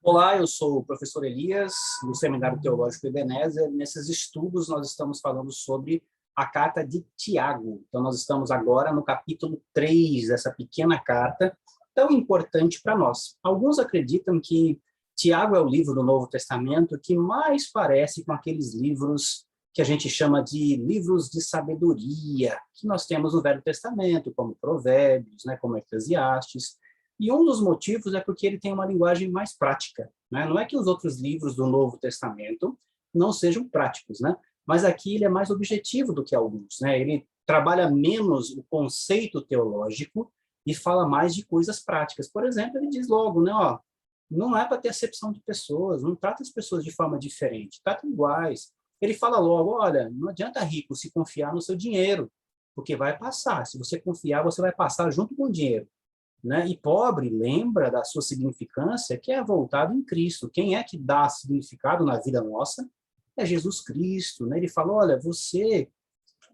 Olá, eu sou o professor Elias, do Seminário Teológico Ebenezer. Nesses estudos, nós estamos falando sobre a carta de Tiago. Então, nós estamos agora no capítulo 3 dessa pequena carta, tão importante para nós. Alguns acreditam que Tiago é o livro do Novo Testamento que mais parece com aqueles livros que a gente chama de livros de sabedoria, que nós temos no Velho Testamento, como Provérbios, como Eclesiastes. E um dos motivos é porque ele tem uma linguagem mais prática, né? Não é que os outros livros do Novo Testamento não sejam práticos, né? Mas aqui ele é mais objetivo do que alguns, né? Ele trabalha menos o conceito teológico e fala mais de coisas práticas. Por exemplo, ele diz logo, né? Ó, não é para ter acepção de pessoas, não trata as pessoas de forma diferente, trata iguais. Ele fala logo, olha, não adianta rico se confiar no seu dinheiro, porque vai passar. Se você confiar, você vai passar junto com o dinheiro. Né? E pobre lembra da sua significância, que é voltado em Cristo. Quem é que dá significado na vida nossa? É Jesus Cristo. Né? Ele fala, olha, você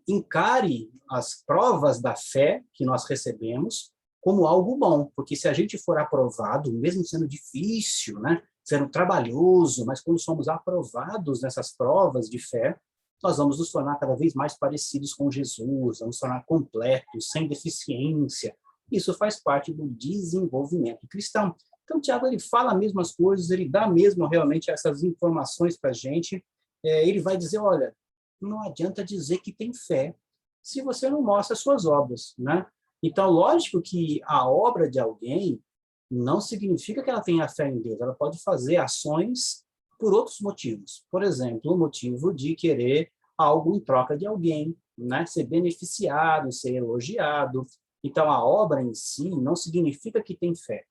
encare as provas da fé que nós recebemos como algo bom, porque se a gente for aprovado, mesmo sendo difícil, né? Sendo trabalhoso, mas quando somos aprovados nessas provas de fé, nós vamos nos tornar cada vez mais parecidos com Jesus, vamos nos tornar completos, sem deficiência. Isso faz parte do desenvolvimento cristão. Então, Tiago, ele fala mesmo as coisas, ele dá mesmo realmente essas informações para a gente. Ele vai dizer, olha, não adianta dizer que tem fé se você não mostra as suas obras, né? Então, lógico que a obra de alguém não significa que ela tenha fé em Deus. Ela pode fazer ações por outros motivos. Por exemplo, o motivo de querer algo em troca de alguém, né? Ser beneficiado, ser elogiado. Então, a obra em si não significa que tem fé,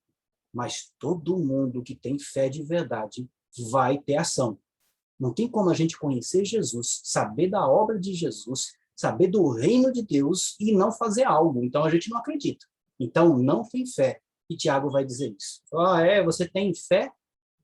mas todo mundo que tem fé de verdade vai ter ação. Não tem como a gente conhecer Jesus, saber da obra de Jesus, saber do reino de Deus e não fazer algo. Então, a gente não acredita. Então, não tem fé. E Tiago vai dizer isso. Você tem fé?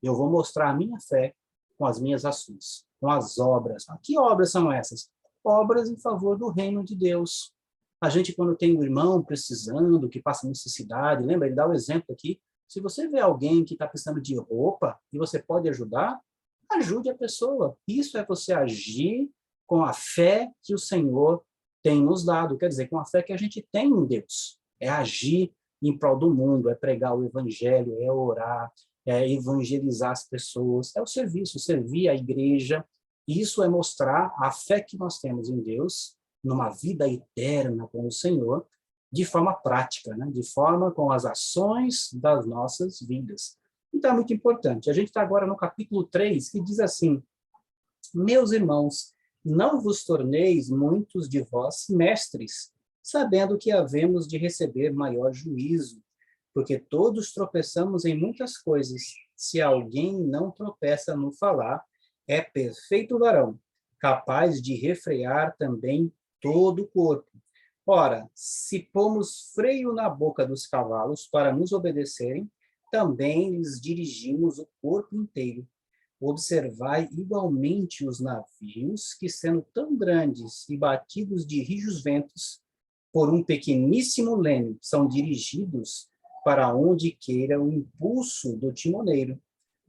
Eu vou mostrar a minha fé com as minhas ações, com as obras. Que obras são essas? Obras em favor do reino de Deus. A gente, quando tem um irmão precisando, que passa necessidade, lembra? Ele dá o exemplo aqui. Se você vê alguém que está precisando de roupa e você pode ajudar, ajude a pessoa. Isso é você agir com a fé que o Senhor tem nos dado. Quer dizer, com a fé que a gente tem em Deus. É agir em prol do mundo, é pregar o evangelho, é orar, é evangelizar as pessoas, é o serviço, servir a igreja. Isso é mostrar a fé que nós temos em Deus numa vida eterna com o Senhor, de forma prática, né? De forma com as ações das nossas vidas. Então, é muito importante. A gente está agora no capítulo 3, que diz assim, meus irmãos, não vos torneis muitos de vós mestres, sabendo que havemos de receber maior juízo, porque todos tropeçamos em muitas coisas. Se alguém não tropeça no falar, é perfeito varão, capaz de refrear também todo o corpo. Ora, se pomos freio na boca dos cavalos para nos obedecerem, também lhes dirigimos o corpo inteiro. Observai igualmente os navios, que sendo tão grandes e batidos de rijos ventos, por um pequeníssimo leme, são dirigidos para onde queira o impulso do timoneiro.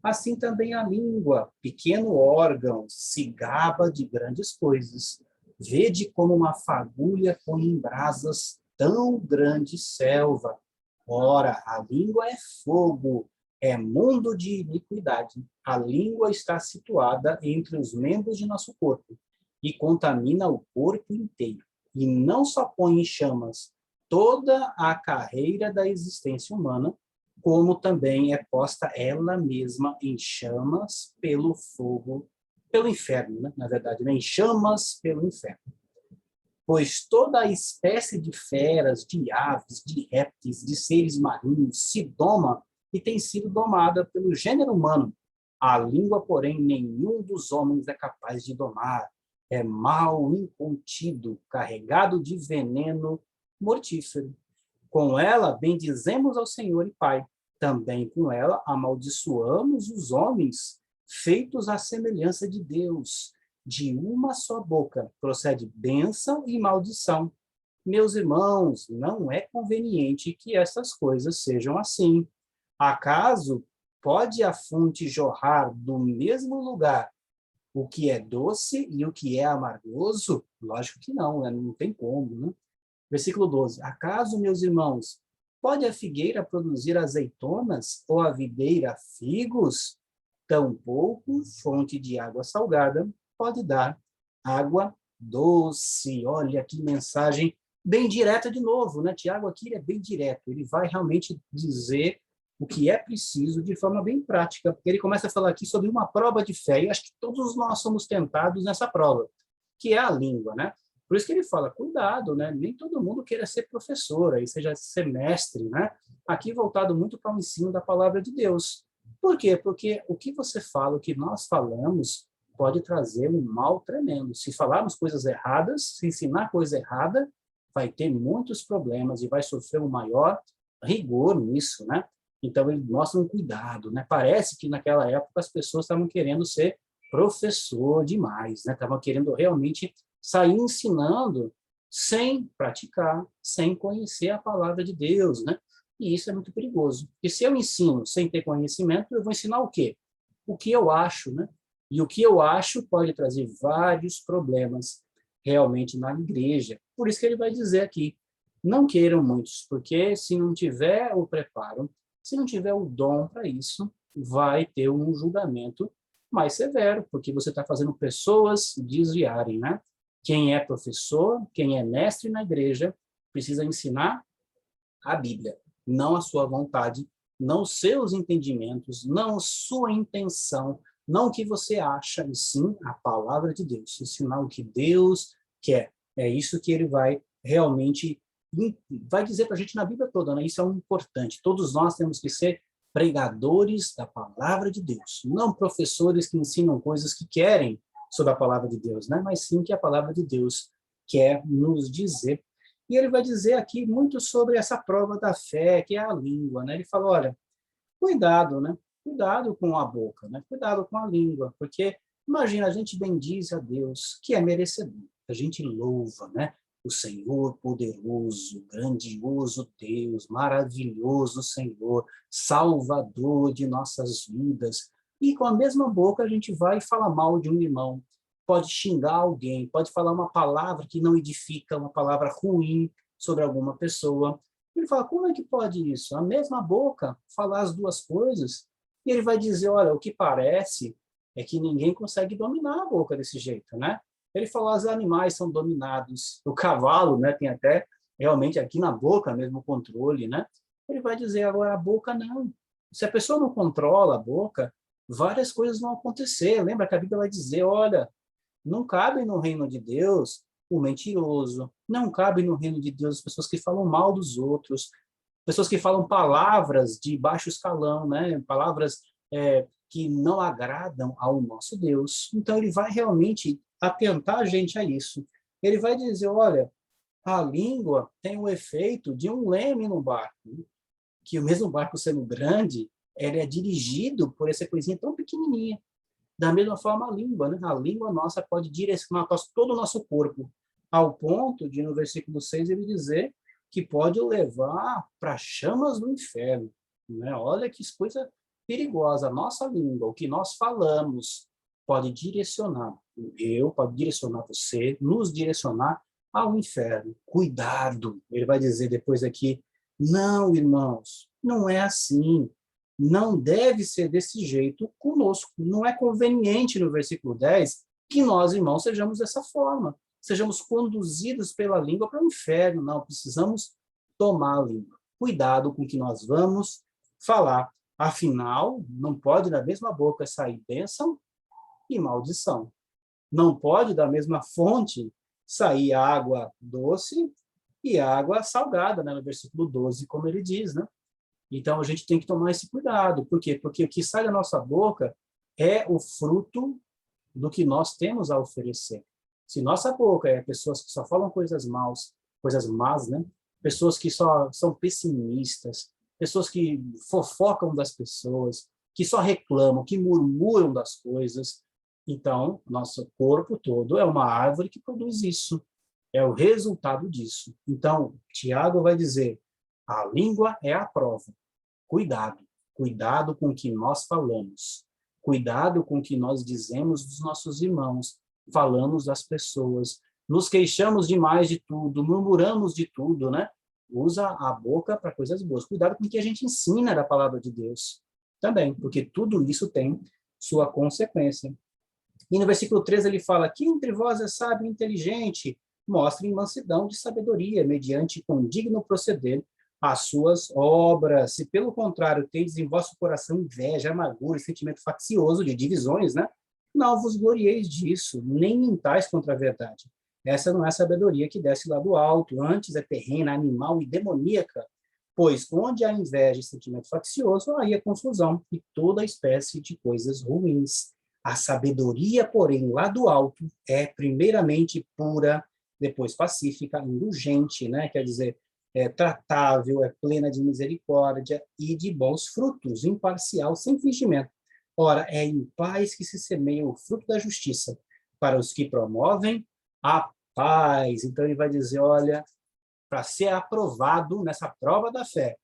Assim também a língua, pequeno órgão, se gaba de grandes coisas. Vede como uma fagulha põe em brasas tão grande selva. Ora, a língua é fogo, é mundo de iniquidade. A língua está situada entre os membros de nosso corpo e contamina o corpo inteiro. E não só põe em chamas toda a carreira da existência humana, como também é posta ela mesma em chamas pelo fogo, pelo inferno, né? Na verdade, em chamas pelo inferno. Pois toda a espécie de feras, de aves, de répteis, de seres marinhos se doma e tem sido domada pelo gênero humano. A língua, porém, nenhum dos homens é capaz de domar. É mal incontido, carregado de veneno mortífero. Com ela bendizemos ao Senhor e Pai. Também com ela amaldiçoamos os homens, feitos à semelhança de Deus. De uma só boca procede bênção e maldição. Meus irmãos, não é conveniente que essas coisas sejam assim. Acaso Pode a fonte jorrar do mesmo lugar o que é doce e o que é amargoso? Lógico que não, né? Não tem como, né? Versículo 12. Acaso, meus irmãos, pode a figueira produzir azeitonas ou a videira figos? Tampouco fonte de água salgada pode dar água doce. Olha que mensagem bem direta de novo, né? Tiago aqui é bem direto, ele vai realmente dizer o que é preciso de forma bem prática. Ele começa a falar aqui sobre uma prova de fé, e acho que todos nós somos tentados nessa prova, que é a língua, né? Por isso que ele fala, cuidado, né? Nem todo mundo queira ser professor, aí seja ser mestre, né? Aqui voltado muito para o ensino da palavra de Deus. Por quê? Porque o que você fala, o que nós falamos, pode trazer um mal tremendo. Se falarmos coisas erradas, se ensinar coisa errada, vai ter muitos problemas e vai sofrer um maior rigor nisso, né? Então, ele mostra um cuidado, né? Parece que naquela época as pessoas estavam querendo ser professor demais, né? Estavam querendo realmente sair ensinando sem praticar, sem conhecer a palavra de Deus, né? E isso é muito perigoso. E se eu ensino sem ter conhecimento, eu vou ensinar o quê? O que eu acho, né? E o que eu acho pode trazer vários problemas realmente na igreja. Por isso que ele vai dizer aqui, não queiram muitos, porque se não tiver o preparo, se não tiver o dom para isso, vai ter um julgamento mais severo, porque você está fazendo pessoas desviarem, né? Quem é professor, quem é mestre na igreja, precisa ensinar a Bíblia, não a sua vontade, não os seus entendimentos, não sua intenção, não o que você acha, e sim a palavra de Deus, ensinar o que Deus quer. É isso que ele vai realmente vai dizer para a gente na Bíblia toda, né? Isso é um importante. Todos nós temos que ser pregadores da palavra de Deus, não professores que ensinam coisas que querem sobre a palavra de Deus, né? Mas sim que a palavra de Deus quer nos dizer. E ele vai dizer aqui muito sobre essa prova da fé, que é a língua, né? Ele fala, olha, cuidado, né? Cuidado com a boca, né? Cuidado com a língua, porque imagina, a gente bendiz a Deus, que é merecedor. A gente louva, né? O Senhor poderoso, grandioso Deus, maravilhoso Senhor, Salvador de nossas vidas. E com a mesma boca a gente vai falar mal de um irmão, pode xingar alguém, pode falar uma palavra que não edifica, uma palavra ruim sobre alguma pessoa. Ele fala, como é que pode isso? A mesma boca falar as duas coisas? E ele vai dizer, olha, o que parece é que ninguém consegue dominar a boca desse jeito, né? Ele falou, os animais são dominados, o cavalo, né, tem até realmente aqui na boca mesmo o controle, né? Ele vai dizer, agora a boca não. Se a pessoa não controla a boca, várias coisas vão acontecer. Lembra que a Bíblia vai dizer, olha, não cabe no reino de Deus o mentiroso, não cabe no reino de Deus as pessoas que falam mal dos outros, pessoas que falam palavras de baixo escalão, né? Palavras que não agradam ao nosso Deus. Então, ele vai realmente atentar a gente a isso. Ele vai dizer, olha, a língua tem o efeito de um leme no barco, que o mesmo barco sendo grande, ele é dirigido por essa coisinha tão pequenininha. Da mesma forma, a língua, né? A língua nossa pode direcionar todo o nosso corpo, ao ponto de, no versículo 6, ele dizer que pode levar para chamas do inferno, né? Olha que coisa perigosa. A nossa língua, o que nós falamos, pode direcionar pode direcionar você, nos direcionar ao inferno. Cuidado, ele vai dizer depois aqui, não, irmãos, não é assim. Não deve ser desse jeito conosco. Não é conveniente, no versículo 10, que nós, irmãos, sejamos dessa forma. Sejamos conduzidos pela língua para o inferno. Não, precisamos tomar a língua. Cuidado com o que nós vamos falar. Afinal, não pode da mesma boca sair bênção e maldição. Não pode da mesma fonte sair água doce e água salgada, né? No versículo 12, como ele diz, né? Então, a gente tem que tomar esse cuidado. Por quê? Porque o que sai da nossa boca é o fruto do que nós temos a oferecer. Se nossa boca é pessoas que só falam coisas más, né? Pessoas que só são pessimistas, pessoas que fofocam das pessoas, que só reclamam, que murmuram das coisas, então, nosso corpo todo é uma árvore que produz isso. É o resultado disso. Então, Tiago vai dizer, a língua é a prova. Cuidado. Cuidado com o que nós falamos. Cuidado com o que nós dizemos dos nossos irmãos. Falamos das pessoas. Nos queixamos demais de tudo, murmuramos de tudo, né? Usa a boca para coisas boas. Cuidado com o que a gente ensina da palavra de Deus também, porque tudo isso tem sua consequência. E no versículo 3 ele fala: quem entre vós é sábio e inteligente, mostre mansidão de sabedoria, mediante com digno proceder as suas obras. Se pelo contrário tendes em vosso coração inveja, amargura e sentimento faccioso de divisões, né? Não vos glorieis disso, nem mintais contra a verdade. Essa não é a sabedoria que desce lá do alto, antes é terrena, animal e demoníaca, pois onde há inveja e sentimento faccioso, aí é confusão e toda espécie de coisas ruins. A sabedoria, porém, lá do alto, é primeiramente pura, depois pacífica, indulgente, né? Quer dizer, é tratável, é plena de misericórdia e de bons frutos, imparcial, sem fingimento. Ora, é em paz que se semeia o fruto da justiça, para os que promovem a paz. Então, ele vai dizer, olha, para ser aprovado nessa prova da fé,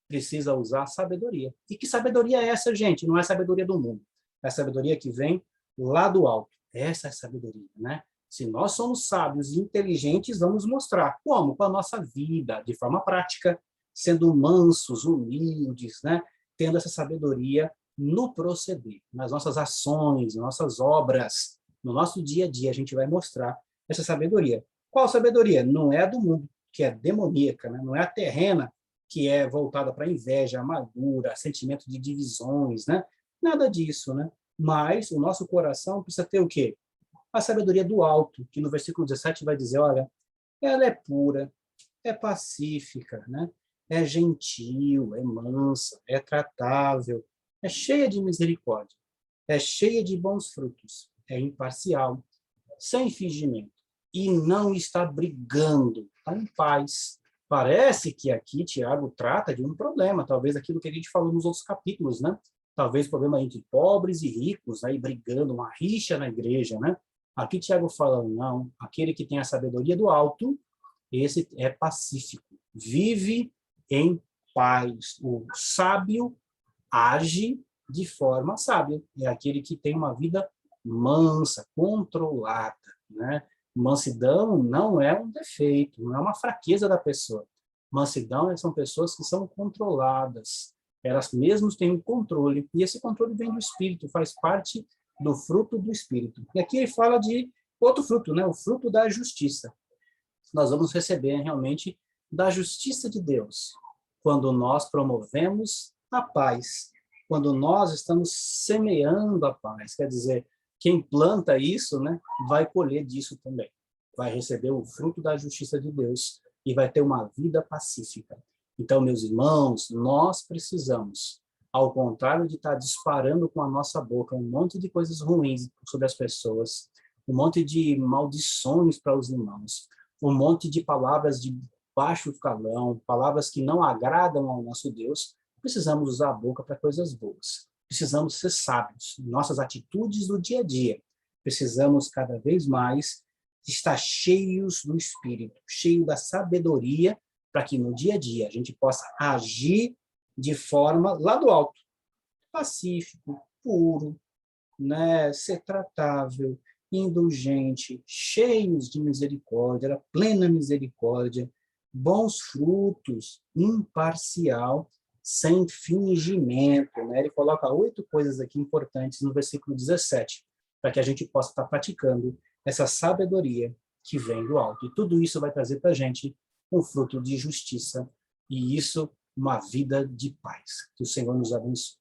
precisa usar sabedoria. E que sabedoria é essa, gente? Não é sabedoria do mundo. É a sabedoria que vem lá do alto. Essa é a sabedoria, né? Se nós somos sábios e inteligentes, vamos mostrar como? Com a nossa vida, de forma prática, sendo mansos, humildes, né? Tendo essa sabedoria no proceder, nas nossas ações, nas nossas obras, no nosso dia a dia, a gente vai mostrar essa sabedoria. Qual sabedoria? Não é a do mundo, que é demoníaca, né? Não é a terrena, que é voltada para inveja, amargura, sentimento de divisões, né? Nada disso, né? Mas o nosso coração precisa ter o quê? A sabedoria do alto, que no versículo 17 vai dizer, olha, ela é pura, é pacífica, né? É gentil, é mansa, é tratável, é cheia de misericórdia, é cheia de bons frutos, é imparcial, sem fingimento, e não está brigando, está em paz. Parece que aqui Tiago trata de um problema, talvez aquilo que a gente falou nos outros capítulos, né? Talvez problema entre pobres e ricos, aí brigando, uma rixa na igreja, né? Aqui Tiago fala, não, aquele que tem a sabedoria do alto, esse é pacífico, vive em paz. O sábio age de forma sábia, é aquele que tem uma vida mansa, controlada, né? Mansidão não é um defeito, não é uma fraqueza da pessoa. Mansidão são pessoas que são controladas, elas mesmas têm um controle, e esse controle vem do Espírito, faz parte do fruto do Espírito. E aqui ele fala de outro fruto, né? O fruto da justiça. Nós vamos receber realmente da justiça de Deus, quando nós promovemos a paz, quando nós estamos semeando a paz, quer dizer, quem planta isso, né, vai colher disso também, vai receber o fruto da justiça de Deus e vai ter uma vida pacífica. Então, meus irmãos, nós precisamos, ao contrário de estar disparando com a nossa boca um monte de coisas ruins sobre as pessoas, um monte de maldições para os irmãos, um monte de palavras de baixo calão, palavras que não agradam ao nosso Deus, precisamos usar a boca para coisas boas. Precisamos ser sábios em nossas atitudes do dia a dia. Precisamos cada vez mais estar cheios do Espírito, cheio da sabedoria, para que no dia a dia a gente possa agir de forma lá do alto, pacífico, puro, né, ser tratável, indulgente, cheios de misericórdia, plena misericórdia, bons frutos, imparcial, sem fingimento, né? Ele coloca 8 coisas aqui importantes no versículo 17, para que a gente possa estar praticando essa sabedoria que vem do alto. E tudo isso vai trazer para a gente um fruto de justiça, e isso, uma vida de paz. Que o Senhor nos abençoe.